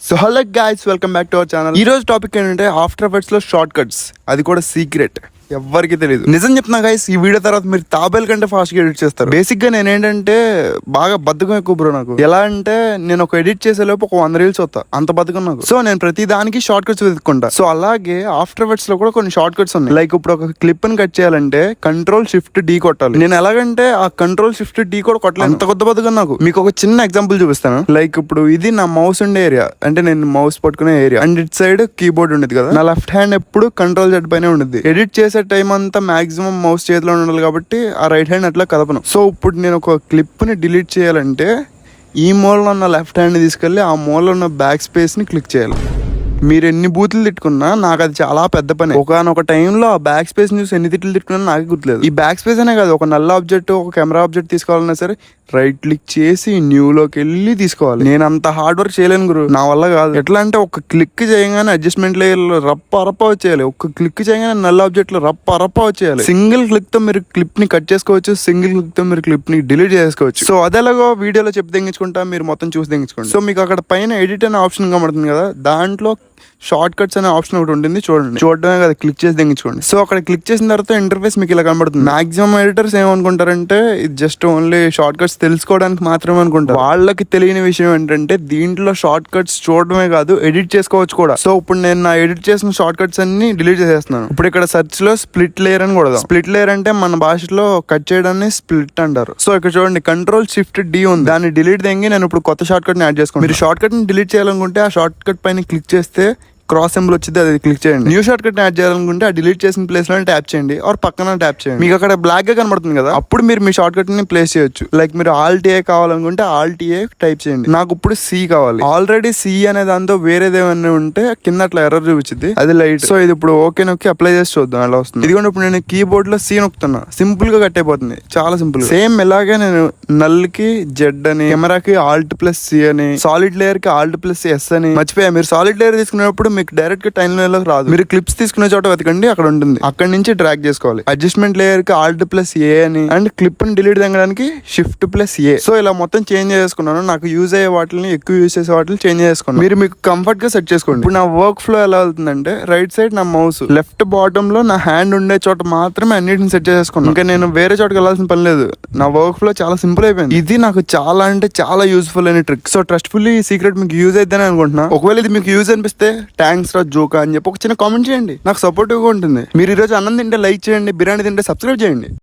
So hello guys, welcome back to our channel. ఈ రోజు topic ఏంటంటే ఆఫ్టర్ ఎఫెక్ట్స్ లో షార్ట్ కట్స్, అది కూడా సీక్రెట్, ఎవ్వరికి తెలియదు. నిజం చెప్తున్నా గైస్, ఈ వీడియో తర్వాత మీరు తాబేల్ కంటే ఫాస్ట్ గా ఎడిట్ చేస్తారు. బేసిక్ గా నేనేంటంటే బాగా బద్ధకం ఎక్కువ బ్రో. నాకు ఎలా అంటే నేను ఒక ఎడిట్ చేసే లోపు ఒక 100 రీల్స్ వస్తా, అంత బద్ధకం నాకు. సో నేను ప్రతి దానికి షార్ట్ కట్స్ వెతుక్కుంటా. సో అలాగే ఆఫ్టర్ ఎఫెక్ట్స్ లో కూడా కొన్ని షార్ట్ కట్స్ ఉన్నాయి. లైక్ ఇప్పుడు ఒక క్లిప్ ని కట్ చేయాలంటే Ctrl+Shift+D కొట్టాలి. నేను ఎలాగంటే ఆ Ctrl+Shift+D కూడా కొట్టలేదు, అంత కొత్త బద్ధకం నాకు. మీకు ఒక చిన్న ఎగ్జాంపుల్ చూపిస్తాను. లైక్ ఇప్పుడు ఇది నా మౌస్ ఉండే ఏరియా, అంటే నేను మౌస్ పట్టుకునే area, and it side keyboard ఉండేది కదా. నా లెఫ్ట్ హ్యాండ్ ఎప్పుడు Ctrl+Z పైన ఉండేది. ఎడిట్ చేసే టైం అంతా మాక్సిమం మౌస్ చేతిలో ఉండాలి కాబట్టి ఆ రైట్ హ్యాండ్ అట్లా కదపను. సో ఇప్పుడు నేను ఒక క్లిప్ ని డిలీట్ చేయాలంటే ఈ మూలలో ఉన్న లెఫ్ట్ హ్యాండ్ తీసుకెళ్లి ఆ మూలలో ఉన్న బ్యాక్ స్పేస్ ని క్లిక్ చేయాలి. మీరు ఎన్ని బూతులు తిట్టుకున్నా నాకు అది చాలా పెద్ద పని. ఒకనొక టైంలో ఆ బ్యాక్ స్పేస్ చూసి ఎన్ని తిట్లు తిట్టుకున్నా నాకే గుర్తులేదు. ఈ బ్యాక్ స్పేస్ అనే కాదు, ఒక నల్ల ఆబ్జెక్ట్, ఒక కెమెరా ఆబ్జెక్ట్ తీసుకోవాలన్నా సరే రైట్ క్లిక్ చేసి న్యూ లోకి వెళ్ళి తీసుకోవాలి. నేను అంత హార్డ్ వర్క్ చేయలేను గురు, నా వల్ల కాదు. ఎట్లా అంటే ఒక క్లిక్ చేయగానే అడ్జస్ట్మెంట్ లేయర్ లో రప్ప వచ్చేయాలి, ఒక క్లిక్ చేయగానే నల్ల ఆబ్జెక్ట్ లో రప్ప వచ్చేయాలి. సింగిల్ క్లిక్ తో మీరు క్లిప్ ని కట్ చేసుకోవచ్చు, సింగిల్ క్లిక్ తో మీరు క్లిప్ ని డిలీట్ చేసుకోవచ్చు. సో అదేలాగో వీడియోలో చెప్పి తెంగించుకుంటా, మీరు మొత్తం చూసి తెంగించుకోండి. సో మీకు అక్కడ పైన ఎడిట్ అనే ఆప్షన్ కనబడుతుంది కదా, దాంట్లో షార్ట్ కట్స్ అనే ఆప్షన్ ఒకటి ఉంటుంది, చూడండి. చూడడమే కదా, క్లిక్ చేసి తెంగించుకోండి. సో అక్కడ క్లిక్ చేసిన తర్వాత ఇంటర్ఫేస్ మీకు ఇలా కనబడుతుంది. మాక్సిమం ఎడిటర్స్ ఏమనుకుంటారంటే ఇది జస్ట్ ఓన్లీ షార్ట్ కట్స్ తెలుసుకోవడానికి మాత్రమే అనుకుంటారు. వాళ్ళకి తెలియని విషయం ఏంటంటే దీంట్లో షార్ట్ కట్స్ చూడడమే కాదు, ఎడిట్ చేసుకోవచ్చు కూడా. సో ఇప్పుడు నేను నా ఎడిట్ చేసిన షార్ట్ కట్స్ అన్ని డిలీట్ చేసేస్తున్నాను. ఇప్పుడు ఇక్కడ సెర్చ్ లో స్ప్లిట్ లేయర్ అని కూడా, స్ప్లిట్ లేయర్ అంటే మన భాషలో కట్ చేయడాన్ని స్ప్లిట్ అంటారు. సో ఇక్కడ చూడండి Ctrl+Shift+D ఉంది, దాన్ని డిలీట్ తెంగి నేను ఇప్పుడు కొత్త షార్ట్ కట్ ని యాడ్ చేసుకోండి. మీరు షార్ట్ కట్ ని డిలీట్ చేయాలనుకుంటే ఆ షార్ట్ కట్ పైన క్లిక్ చేస్తే క్రాస్ సింబల్ వచ్చింది, అది క్లిక్ చేయండి. న్యూ షార్ట్ కట్ యాడ్ చేయాలనుకుంటే ఆ డిలీట్ చేసిన ప్లేస్ లో ట్యాప్ చేయండి, ఆర్ పక్కన ట్యాప్ చేయండి. మీకు అక్కడ బ్లాక్ గా కనబడుతుంది కదా, అప్పుడు మీరు మీ షార్ట్ కట్ ని ప్లేస్ చేయొచ్చు. లైక్ మీరు Alt+A కావాలనుకుంటే Alt+A టైప్ చేయండి. నాకు ఇప్పుడు C కావాలి. ఆల్రెడీ C అనే దాంతో వేరేది ఏమైనా ఉంటే కింద అట్లా ఎర్రర్ చూపించింది, అది లైట్. సో ఇది ఇప్పుడు ఓకే నొక్కి అప్లై చేసి చూద్దాం ఎలా వస్తుంది. ఇదిగోండి ఇప్పుడు నేను కీబోర్డ్ లో C నొక్కుతున్నా, సింపుల్ గా కట్ అయిపోతుంది, చాలా సింపుల్. సేమ్ ఇలాగే నేను నల్ కి Z అని, కెమెరాకి Alt+C అని, సాలిడ్ లేయర్ కి Alt+S అని. మర్చిపోయా, మీరు సాలిడ్ లేయర్ తీసుకున్నప్పుడు మీకు డైరెక్ట్ గా టైం లైన్ లోకి రాదు. మీరు క్లిప్స్ తీసుకునే చోట వెతకండి, అక్కడ ఉంటుంది, అక్కడ నుంచి డ్రాగ్ చేసుకోవాలి. అడ్జస్ట్మెంట్ లేయర్ కి Alt+A అని, అండ్ క్లిప్ ని డిలీట్ తెగడానికి Shift+A. సో ఇలా మొత్తం చేంజ్ చేసుకున్నాను. నాకు యూజ్ అయ్యే వాటిని, ఎక్కువ యూజ్ చేసే వాటిని చేంజ్ చేసుకున్నాను. మీరు మీకు కంఫర్ట్ గా సెట్ చేసుకోండి. ఇప్పుడు నా వర్క్ ఫ్లో ఎలా వెళ్తుందంటే రైట్ సైడ్ నా మౌస్, లెఫ్ట్ బాటమ్ లో నా హ్యాండ్ ఉండే చోట మాత్రమే అన్నిటిని సెట్ చేసుకున్నాను. ఇంకా నేను వేరే చోటకి వెళ్ళాల్సిన పని లేదు. నా వర్క్ ఫ్లో చాలా సింపుల్ అయిపోయింది. ఇది నాకు చాలా అంటే చాలా యూస్ఫుల్ అయిన ట్రిక్. సో ట్రస్ట్ఫుల్లీ ఈ సీక్రెట్ మీకు యూజ్ అయిద్దని అనుకుంటున్నా. ఒకవేళ ఇది మీకు యూజ్ అనిపిస్తే థ్యాంక్స్ రా జోకా అని చెప్పి ఒక చిన్న కామెంట్ చేయండి, నాకు సపోర్టివ్ గా ఉంటుంది. మీరు ఈ రోజు అన్నం తింటే లైక్ చేయండి, బిర్యానీ తింటే సబ్స్క్రైబ్ చేయండి.